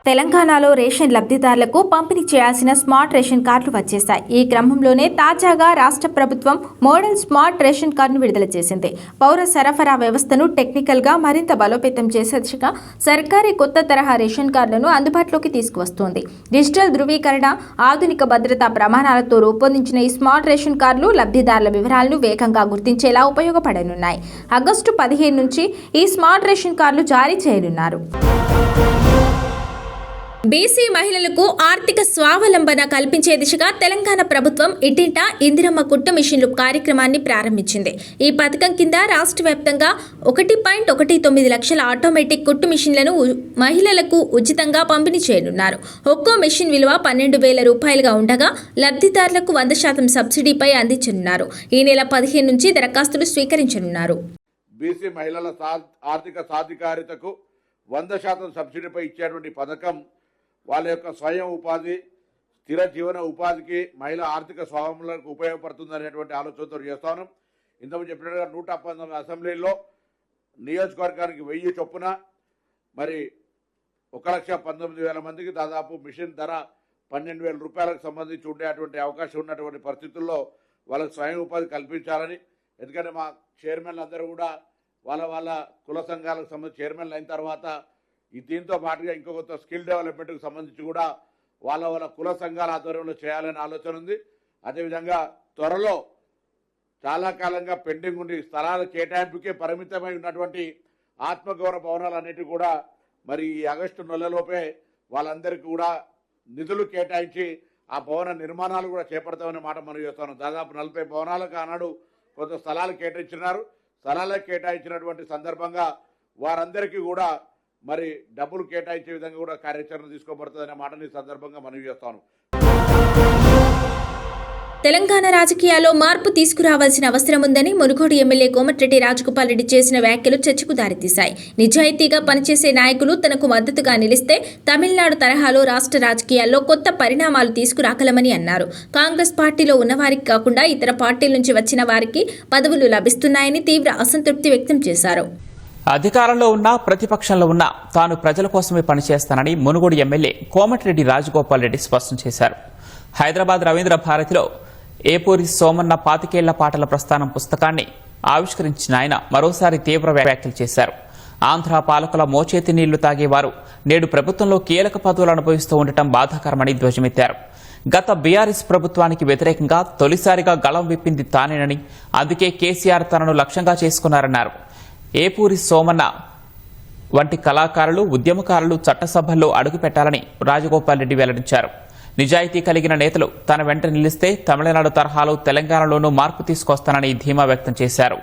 తెలంగాణలో రేషన్ లబ్ధిదారులకు పంపిణీ చేయాల్సిన స్మార్ట్ రేషన్ కార్డులు వచ్చేశాయి. ఈ క్రమంలోనే తాజాగా రాష్ట్ర ప్రభుత్వం మోడల్ స్మార్ట్ రేషన్ కార్డును విడుదల చేసింది. పౌర సరఫరా వ్యవస్థను టెక్నికల్గా మరింత బలోపేతం చేసే దిశగా సర్కారీ కొత్త తరహా రేషన్ కార్డులను అందుబాటులోకి తీసుకువస్తోంది. డిజిటల్ ధృవీకరణ, ఆధునిక భద్రతా ప్రమాణాలతో రూపొందించిన ఈ స్మార్ట్ రేషన్ కార్డులు లబ్ధిదారుల వివరాలను వేగంగా గుర్తించేలా ఉపయోగపడనున్నాయి. ఆగస్టు 15 నుంచి ఈ స్మార్ట్ రేషన్ కార్డులు జారీ చేయనున్నారు. బీసీ మహిళలకు ఆర్థిక స్వావలంబన కల్పించే దిశగా తెలంగాణ ప్రభుత్వం ఇంటింటా ఇందిరమ్మ కుట్టు మిషన్లు కార్యక్రమాన్ని ప్రారంభించింది. ఈ పథకం కింద రాష్ట్ర వ్యాప్తంగా 1.19 లక్షల ఆటోమేటిక్ కుట్టు మిషన్లను మహిళలకు ఉచితంగా పంపిణీ చేయనున్నారు. ఒక్కో మిషన్ విలువ 12,000 రూపాయలుగా ఉండగా లబ్ధిదారులకు 100% సబ్సిడీపై అందించనున్నారు. ఈ నెల 15 నుంచి దరఖాస్తులు స్వీకరించనున్నారు. బీసీ మహిళల ఆర్థిక సాధికారితకు 100% సబ్సిడీపై ఇచ్చేటువంటి పథకం వాళ్ళ యొక్క స్వయం ఉపాధి, స్థిర జీవన ఉపాధికి, మహిళా ఆర్థిక స్వావలంబనకు ఉపయోగపడుతుంది అనేటువంటి ఆలోచనతో చేస్తాను. ఇంతకు చెప్పినట్టుగా 119 అసెంబ్లీలో నియోజకవర్గానికి 1000 చొప్పున మరి 1,19,000 మందికి దాదాపు మిషన్ ధర 12,000 రూపాయలకు సంబంధించి ఉండేటువంటి అవకాశం ఉన్నటువంటి పరిస్థితుల్లో వాళ్ళకి స్వయం ఉపాధి కల్పించాలని, ఎందుకంటే మా చైర్మన్లు అందరూ కూడా వాళ్ళ కుల సంఘాలకు సంబంధించి చైర్మన్లు అయిన తర్వాత దీంతో పాటుగా ఇంకో కొత్త స్కిల్ డెవలప్మెంట్కి సంబంధించి కూడా వాళ్ళ కుల సంఘాల ఆధ్వర్యంలో చేయాలనే ఆలోచన ఉంది. అదేవిధంగా త్వరలో చాలా కాలంగా పెండింగ్ ఉండి స్థలాల కేటాయింపుకే పరిమితమై ఉన్నటువంటి ఆత్మగౌరవ భవనాలు అన్నిటి కూడా మరి ఈ ఆగస్టు నెలలోపే వాళ్ళందరికీ కూడా నిధులు కేటాయించి ఆ భవన నిర్మాణాలు కూడా చేపడతామనే మాట మనం చేస్తాను. దాదాపు 40 భవనాలకు ఆనాడు కొంత స్థలాలు కేటాయించినారు. స్థలాలకు కేటాయించినటువంటి సందర్భంగా వారందరికీ కూడా మరి డబ్బులు కేటాయించే విధంగా కూడా కార్యాచరణ తీసుకోబడుతుందనే మాటని సందర్భంగా మనవి చేస్తాను. తెలంగాణ రాజకీయాల్లో మార్పు తీసుకురావాల్సిన అవసరం ఉందని మునుగోడు ఎమ్మెల్యే కోమటిరెడ్డి రాజగోపాల్ రెడ్డి చేసిన వ్యాఖ్యలు చర్చకు దారితీశాయి. నిజాయితీగా పనిచేసే నాయకులు తనకు మద్దతుగా నిలిస్తే తమిళనాడు తరహాలో రాష్ట్ర రాజకీయాల్లో కొత్త పరిణామాలు తీసుకురాగలమని అన్నారు. కాంగ్రెస్ పార్టీలో ఉన్నవారికి కాకుండా ఇతర పార్టీల నుంచి వచ్చిన వారికి పదవులు లభిస్తున్నాయని తీవ్ర అసంతృప్తి వ్యక్తం చేశారు. అధికారంలో ఉన్నా ప్రతిపక్షంలో ఉన్నా తాను ప్రజల కోసమే పనిచేస్తానని మునుగోడు ఎమ్మెల్యే కోమటిరెడ్డి రాజగోపాల్ రెడ్డి స్పష్టం చేశారు. హైదరాబాద్ రవీంద్ర భారతిలో ఏపూరి సోమన్న 25 ఏళ్ల పాటల ప్రస్థానం పుస్తకాన్ని ఆవిష్కరించిన ఆయన మరోసారి తీవ్ర వ్యాఖ్యలు చేశారు. ఆంధ్ర పాలకుల మోచేతి నీళ్లు తాగేవారు నేడు ప్రభుత్వంలో కీలక పదవులు అనుభవిస్తూ ఉండటం బాధాకరమని ధ్వజమెత్తారు. గత బీఆర్ఎస్ ప్రభుత్వానికి వ్యతిరేకంగా తొలిసారిగా గళం విప్పింది తానేనని, అందుకే కేసీఆర్ తనను లక్ష్యంగా చేసుకున్నారన్నారు. ఏపూరి సోమన్న వంటి కళాకారులు, ఉద్యమకారులు చట్టసభల్లో అడుగుపెట్టాలని రాజగోపాల్ రెడ్డి వెల్లడించారు. నిజాయితీ కలిగిన నేతలు తన వెంట నిలిస్తే తమిళనాడు తరహాలో తెలంగాణలోనూ మార్పు తీసుకొస్తానని ధీమా వ్యక్తం చేశారు.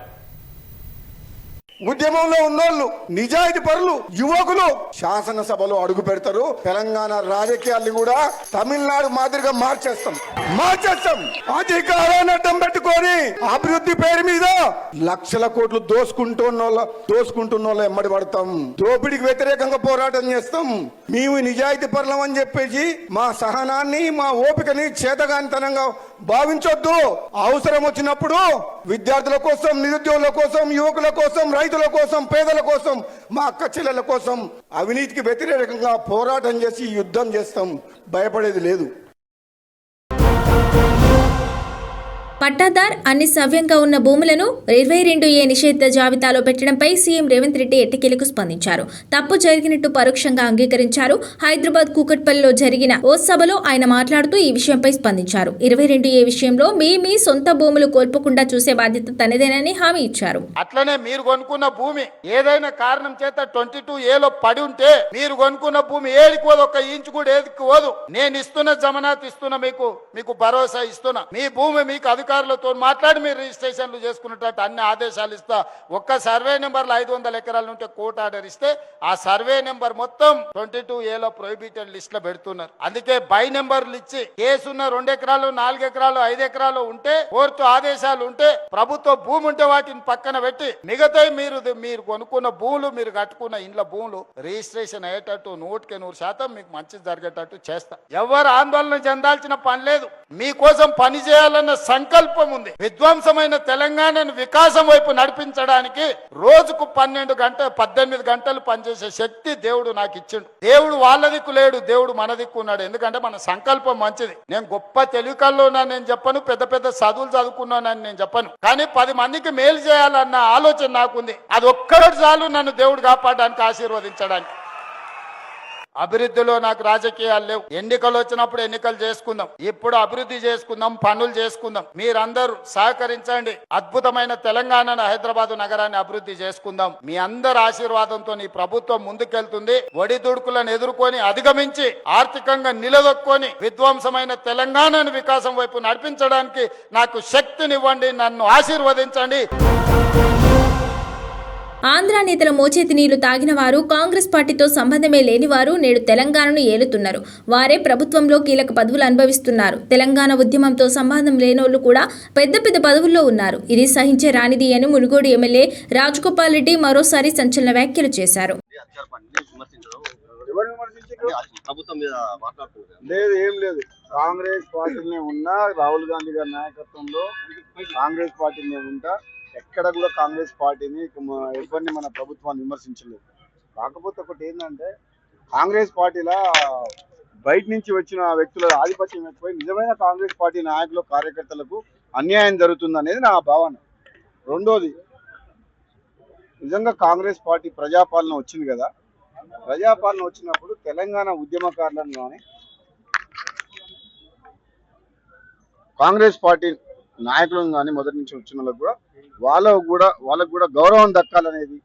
ఉద్యమంలో ఉన్నోళ్ళు, నిజాయితీ పరులు, యువకులు శాసనసభలో అడుగు పెడతారు. తెలంగాణ రాజకీయాన్ని కూడా తమిళనాడు మాదిరిగా మార్చేస్తాం. అధికారాన్ని అడ్డం పెట్టుకొని అభివృద్ధి పేరు మీద లక్షల కోట్లు దోసుకుంటున్నోళ్ళ ఎమ్మడి పడతాం. దోపిడికి వ్యతిరేకంగా పోరాటం చేస్తాం. మేము నిజాయితీ పరులం అని చెప్పేసి మా సహనాన్ని, మా ఓపికని చేతగానితనంగా భావించొద్దు. అవసరం వచ్చినప్పుడు విద్యార్థుల కోసం, నిరుద్యోగుల కోసం, యువకుల కోసం, రైతుల కోసం, పేదల కోసం, మా అక్క చెల్లెల కోసం అవినీతికి వ్యతిరేకంగా పోరాటం చేసి యుద్ధం చేస్తాం. భయపడేది లేదు. పట్టాదార్ అన్ని సవ్యంగా ఉన్న భూములను 22A నిషేధిత జాబితాలో పెట్టడంపై సీఎం రేవంత్ రెడ్డి ఎట్టకేలకు స్పందించారు. తప్పు జరిగినట్టు పరోక్షంగా అంగీకరించారు. హైదరాబాద్ కూకట్పల్లిలో జరిగిన ఓ సభలో ఆయన మాట్లాడుతూ ఈ విషయంపై స్పందించారు. 22A విషయంలో మీ సొంత భూములు కోల్పోకుండా చూసే బాధ్యత తనదేనని హామీ ఇచ్చారు. అట్లనే మీరు కొనుక్కున్న భూమి ఏదైనా కారణం చేత 22Aలో పడి ఉంటే మీరు కొనుక్కున్న భూమి ఏడికి పోదు, 1 ఇంచు కూడా ఏదికి పోదు. నేను ఇస్తున్న జమనాత్ ఇస్తున్నా, మీకు భరోసా ఇస్తున్నా. మీ భూమి మీకు అధికారులతో మాట్లాడి మీరు రిజిస్ట్రేషన్లు చేసుకున్నట్టు అన్ని ఆదేశాలు ఇస్తా. ఒక్క సర్వే నెంబర్లు 500 ఎకరాలు ఉంటే కోర్టు ఆర్డర్ ఇస్తే ఆ సర్వే నెంబర్ మొత్తం 22Aలో ప్రొహిబిటెడ్ లిస్ట్ లో పెడుతున్నారు. అందుకే బై నెంబర్లు ఇచ్చి కేసున్న 2 ఎకరాలు, 4 ఎకరాలు, 5 ఎకరాలు ఉంటే కోర్టు ఆదేశాలు ఉంటే ప్రభుత్వ భూమి ఉంటే వాటిని పక్కన పెట్టి మిగతా మీరు కొనుక్కున్న భూములు, మీరు కట్టుకున్న ఇండ్ల భూములు రిజిస్ట్రేషన్ అయ్యేటట్టు 100% మీకు మంచి జరిగేటట్టు చేస్తా. ఎవరు ఆందోళన చెందాల్సిన పని లేదు. మీకోసం పని చేయాలన్న సంకల్పం సంకల్పం ఉంది. విధ్వంసమైన తెలంగాణను వికాసం వైపు నడిపించడానికి రోజుకు 18 గంటలు పనిచేసే శక్తి దేవుడు నాకు ఇచ్చిండు. దేవుడు వాళ్ళ దిక్కు లేడు, దేవుడు మన దిక్కు ఉన్నాడు. ఎందుకంటే మన సంకల్పం మంచిది. నేను గొప్ప తెలివికల్లో నేను చెప్పను, పెద్ద పెద్ద చదువులు చదువుకున్నానని నేను చెప్పను, కానీ 10 మందికి మేలు చేయాలన్న ఆలోచన నాకుంది. అది ఒక్కరోజు చాలు నన్ను దేవుడు కాపాడడానికి, ఆశీర్వదించడానికి. అభివృద్ధిలో నాకు రాజకీయాలు లేవు. ఎన్నికలు వచ్చినప్పుడు ఎన్నికలు చేసుకుందాం, ఇప్పుడు అభివృద్ధి చేసుకుందాం, పనులు చేసుకుందాం. మీరందరూ సహకరించండి. అద్భుతమైన తెలంగాణను, హైదరాబాద్ నగరాన్ని అభివృద్ధి చేసుకుందాం. మీ అందరి ఆశీర్వాదంతో ఈ ప్రభుత్వం ముందుకెళ్తుంది. ఒడిదుడుకులను ఎదుర్కొని అధిగమించి ఆర్థికంగా నిలదొక్కొని విధ్వంసమైన తెలంగాణను వికాసం వైపు నడిపించడానికి నాకు శక్తినివ్వండి, నన్ను ఆశీర్వదించండి. ఆంధ్ర నేతల మోచేతి నీళ్లు తాగిన వారు, కాంగ్రెస్ పార్టీతో సంబంధమే లేని వారు నేడు తెలంగాణను ఏలుతున్నారు. వారే ప్రభుత్వంలో కీలక పదవులు అనుభవిస్తున్నారు. తెలంగాణ ఉద్యమంతో సంబంధం లేనోళ్లు కూడా పెద్ద పెద్ద పదవుల్లో ఉన్నారు. ఇది సహించే రానిది అని మునుగోడు ఎమ్మెల్యే రాజగోపాల్ రెడ్డి మరోసారి సంచలన వ్యాఖ్యలు చేశారు. లేదు, ఏం లేదు. కాంగ్రెస్ పార్టీనే ఉన్నా, రాహుల్ గాంధీ గారి నాయకత్వంలో కాంగ్రెస్ పార్టీనే ఉంటా. ఎక్కడ కూడా కాంగ్రెస్ పార్టీని ఎవరిని మన ప్రభుత్వాన్ని విమర్శించలేదు. కాకపోతే ఒకటి ఏంటంటే, కాంగ్రెస్ పార్టీలో బయట నుంచి వచ్చిన వ్యక్తుల ఆధిపత్యం ఎక్కువై నిజమైన కాంగ్రెస్ పార్టీ నాయకులు, కార్యకర్తలకు అన్యాయం జరుగుతుంది అనేది నా భావన. రెండోది, నిజంగా కాంగ్రెస్ పార్టీ ప్రజాపాలన వచ్చింది కదా, ప్రజాపాలన వచ్చినప్పుడు తెలంగాణ ఉద్యమకారులను కానీ, కాంగ్రెస్ పార్టీ నాయకులను కానీ మొదటి నుంచి వచ్చిన వాళ్ళకు కూడా గౌరవం దక్కాలనేది,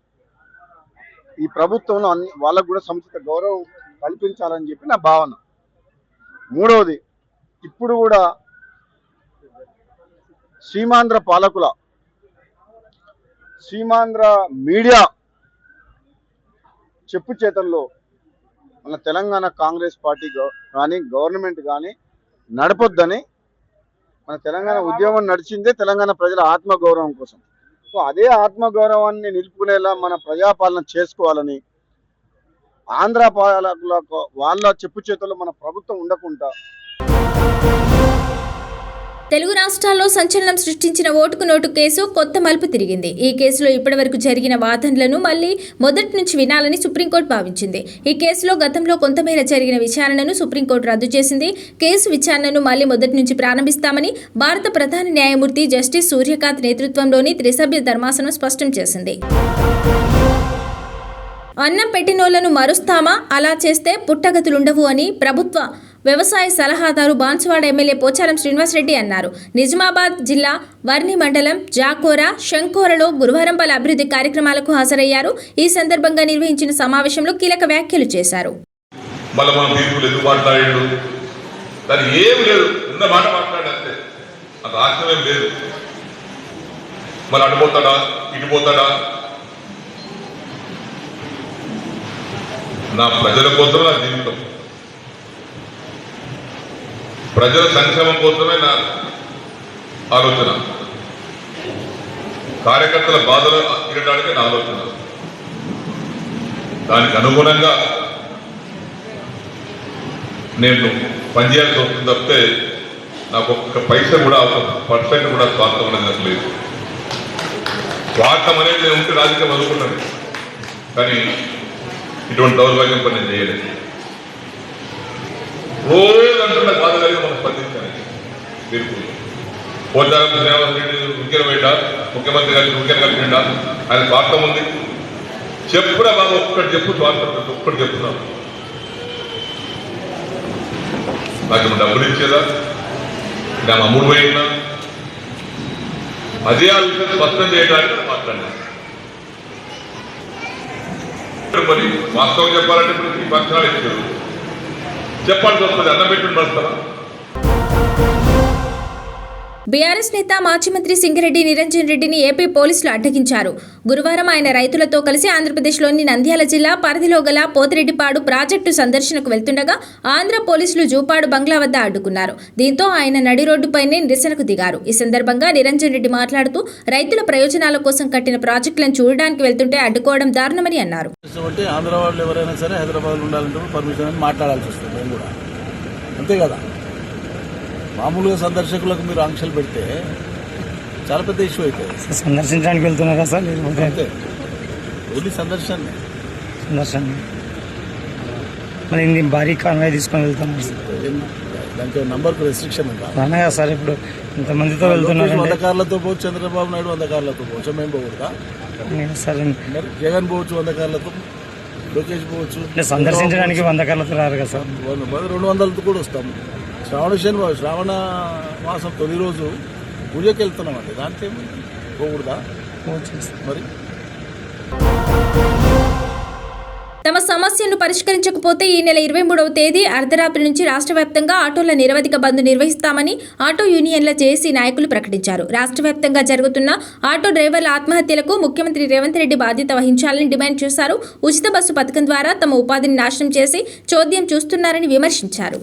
ఈ ప్రభుత్వంలో వాళ్ళకు కూడా సముచిత గౌరవం కల్పించాలని చెప్పి నా భావన. మూడవది, ఇప్పుడు కూడా సీమాంధ్ర పాలకుల, సీమాంధ్ర మీడియా చెప్పు చేతల్లో మన తెలంగాణ కాంగ్రెస్ పార్టీ కానీ గవర్నమెంట్ కానీ నడపొద్దని. మన తెలంగాణ ఉద్యమం నడిచిందే తెలంగాణ ప్రజల ఆత్మగౌరవం కోసం. సో అదే ఆత్మగౌరవాన్ని నిలుపుకునేలా మన ప్రజాపాలన చేసుకోవాలని, ఆంధ్ర పాలకుల వాళ్ళ చెప్పు చేతుల్లో మన ప్రభుత్వం ఉండకుండా. తెలుగు రాష్ట్రాల్లో సంచలనం సృష్టించిన ఓటుకు నోటు కేసు కొత్త మలుపు తిరిగింది. ఈ కేసులో ఇప్పటివరకు జరిగిన వాదనలను మళ్లీ మొదటి నుంచి వినాలని సుప్రీంకోర్టు భావించింది. ఈ కేసులో గతంలో కొంతమేర జరిగిన విచారణను సుప్రీంకోర్టు రద్దు చేసింది. కేసు విచారణను మళ్లీ మొదటి నుంచి ప్రారంభిస్తామని భారత ప్రధాన న్యాయమూర్తి జస్టిస్ సూర్యకాంత్ నేతృత్వంలోని త్రిసభ్య ధర్మాసనం స్పష్టం చేసింది. అన్నం పెట్టినోళ్లను మరుస్తామా, అలా చేస్తే పుట్టగతులుండవు అని ప్రభుత్వ వ్యవసాయ సలహాదారు బాన్సువాడ ఎమ్మెల్యే పోచారం శ్రీనివాసరెడ్డి అన్నారు. నిజామాబాద్ జిల్లా వర్ని మండలం జాకోరా, శంకోరలో గురువారం పలు అభివృద్ధి కార్యక్రమాలకు హాజరయ్యారు. ఈ సందర్భంగా నిర్వహించిన సమావేశంలో కీలక వ్యాఖ్యలు చేశారు. నా ప్రజల కోసం నా జీవితం, ప్రజల సంక్షేమం కోసమే నా ఆలోచన, కార్యకర్తల బాధలు తీరడానికి నా ఆలోచన. దానికి అనుగుణంగా నేను పనిచేయాల్సి వస్తుంది తప్పితే నాకు ఒక్క పైసా కూడా, %1 కూడా స్వార్థం అనేది నాకు లేదు. స్వార్థం అనేది నేను ఉంటే రాజకీయం అనుకున్నాను, కానీ ఇటువంటి దౌర్భాగ్యం పని నేను చేయలేదు. రోజు అంటున్న బాధ కలిగి మనం స్పందించాలి. మీరు పోచారం శ్రీనివాసరెడ్డి ఉద్యోగం పెట్టా, ముఖ్యమంత్రి గారికి ఉద్యోగం కలిపిండా, ఆయన స్వార్థం ఉంది. చెప్పురా బాబు, ఒక్కటి చెప్పు స్వార్థం, ఒక్కటి చెప్తున్నాను. నాకు డబ్బులు ఇచ్చేదా, నా అమ్ముడు పోయినా, అదే ఆ విషయం స్పష్టం చేయడానికి మాట్లాడినా. మరి వాస్తవం చెప్పాలంటే ఇప్పుడు ఈ పక్షాలు ఇచ్చారు, చెప్పాల్సి వస్తుంది. అన్నం పెట్టుకుని పడతారా? బీఆర్ఎస్ నేత మాజీ మంత్రి సింగిరెడ్డి నిరంజన్ రెడ్డిని ఏపీ పోలీసులు అడ్డగించారు. గురువారం ఆయన రైతులతో కలిసి ఆంధ్రప్రదేశ్లోని నంద్యాల జిల్లా పరిధిలో గల పోతిరెడ్డిపాడు ప్రాజెక్టు సందర్శనకు వెళ్తుండగా ఆంధ్ర పోలీసులు జూపాడు బంగ్లా వద్ద అడ్డుకున్నారు. దీంతో ఆయన నడి రోడ్డుపైనే నిరసనకు దిగారు. ఈ సందర్భంగా నిరంజన్ రెడ్డి మాట్లాడుతూ రైతుల ప్రయోజనాల కోసం కట్టిన ప్రాజెక్టులను చూడడానికి వెళ్తుంటే అడ్డుకోవడం దారుణమని అన్నారు. ఆంధ్ర వాళ్ళు ఎవరైనా సరే హైదరాబాద్లో ఉండాలంటే పర్మిషన్ అని మాట్లాడాల్సి వస్తుంది. నేను కూడా అంతే కదా. మామూలుగా సందర్శకులకు మీరు ఆంక్షలు పెడితే చాలా పెద్ద ఇష్యూ అవుతుంది. సందర్శించడానికి వెళ్తున్నారా సార్? లేకపోతే అంతే, ఓన్లీ సందర్శన. సందర్శన మరి ఇన్ని భారీ కాన్వాయ్ తీసుకొని వెళ్తున్నారు సార్. దానికి నంబర్కు రెస్ట్రిక్షన్ ఉందా? అనగా సార్ ఇప్పుడు ఇంతమందితో లోకేష్ వెళ్తున్నారు 100 కార్లతో పోవచ్చు, చంద్రబాబు నాయుడు 100 కార్లతో పోవచ్చు, మేము పోకూడదా? సార్. మరి జగన్ పోవచ్చు 100 కార్లతో, లోకేష్ పోవచ్చు. అంటే సందర్శించడానికి 100 కార్లతో రారు కదా సార్? 200తో కూడా వస్తాం. శ్రావణ మాసం తొలి రోజు పూజకి వెళ్తున్నాం అండి, దాంట్లో ఏముంది? పోకూడదా? మరి తమ సమస్యను పరిష్కరించకపోతే ఈ నెల 23వ తేదీ అర్ధరాత్రి నుంచి రాష్ట్ర వ్యాప్తంగా ఆటోల నిరవధిక బంద్ నిర్వహిస్తామని ఆటో యూనియన్ల జేఏసీ నాయకులు ప్రకటించారు. రాష్ట్ర వ్యాప్తంగా జరుగుతున్న ఆటో డ్రైవర్ల ఆత్మహత్యలకు ముఖ్యమంత్రి రేవంత్ రెడ్డి బాధ్యత వహించాలని డిమాండ్ చేశారు. ఉచిత బస్సు పథకం ద్వారా తమ ఉపాధిని నాశనం చేసి చోద్యం చూస్తున్నారని విమర్శించారు.